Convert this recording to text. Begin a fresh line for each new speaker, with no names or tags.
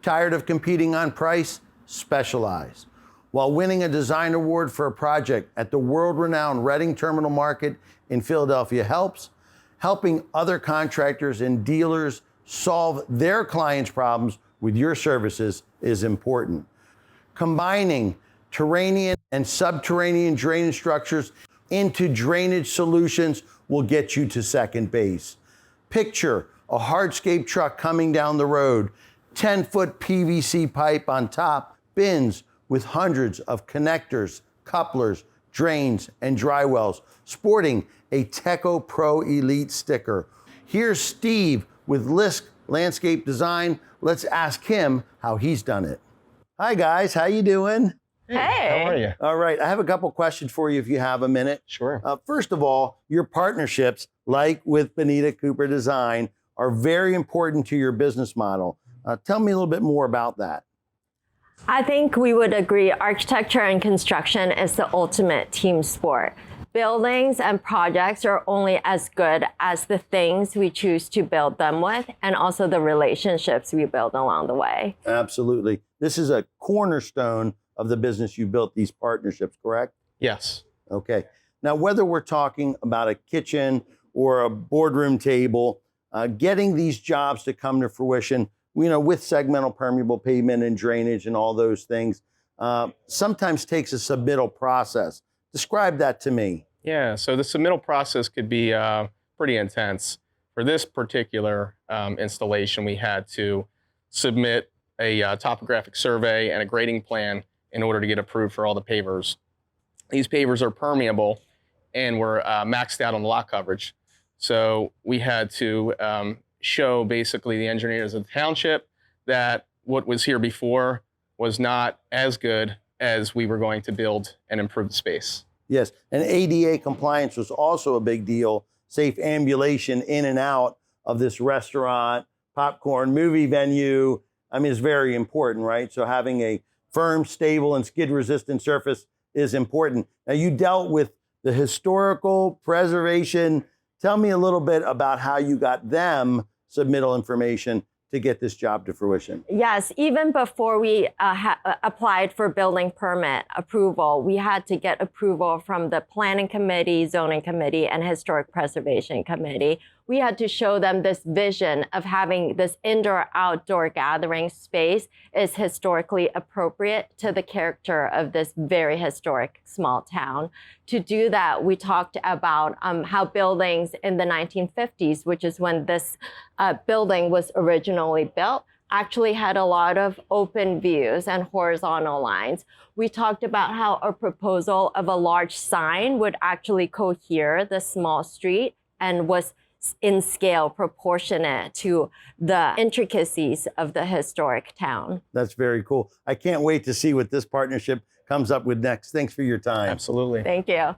Tired of competing on price? Specialize. While winning a design award for a project at the world-renowned Reading Terminal Market in Philadelphia helps, helping other contractors and dealers solve their clients' problems with your services is important. Combining terranean and subterranean drainage structures into drainage solutions will get you to second base. Picture a hardscape truck coming down the road, 10-foot PVC pipe on top, bins with hundreds of connectors, couplers, drains, and dry wells, sporting a Techo Pro Elite sticker. Here's Steve with Lisk Landscape Design. Let's ask him how he's done it. Hi guys, how you doing?
Hey.
How are you?
All right, I have a couple questions for you if you have a minute.
Sure.
First of all, your partnerships, like with Benita Cooper Design, are very important to your business model. Tell me a little bit more about that.
I think we would agree architecture and construction is the ultimate team sport. Buildings and projects are only as good as the things we choose to build them with, and also the relationships we build along the way.
Absolutely. This is a cornerstone of the business you built, these partnerships, correct?
Yes.
Okay. Now, whether we're talking about a kitchen or a boardroom table, getting these jobs to come to fruition, with segmental permeable pavement and drainage and all those things, sometimes takes a submittal process. Describe that to me.
Yeah, so the submittal process could be pretty intense. For this particular installation, we had to submit a topographic survey and a grading plan in order to get approved for all the pavers. These pavers are permeable and were maxed out on lot coverage. So we had to show basically the engineers of the township that what was here before was not as good as we were going to build and improve the space.
Yes, and ADA compliance was also a big deal. Safe ambulation in and out of this restaurant, popcorn, movie venue. I mean, it's very important, right? So having a firm, stable, and skid-resistant surface is important. Now, you dealt with the historical preservation. Tell me a little bit about how you got them submittal information to get this job to fruition.
Yes, even before we applied for building permit approval, we had to get approval from the planning committee, zoning committee, and historic preservation committee. We had to show them this vision of having this indoor-outdoor gathering space is historically appropriate to the character of this very historic small town. To do that, we talked about how buildings in the 1950s, which is when this building was originally built, actually had a lot of open views and horizontal lines. We talked about how a proposal of a large sign would actually cohere the small street and was in scale proportionate to the intricacies of the historic town.
That's very cool. I can't wait to see what this partnership comes up with next. Thanks for your time.
Absolutely.
Thank you.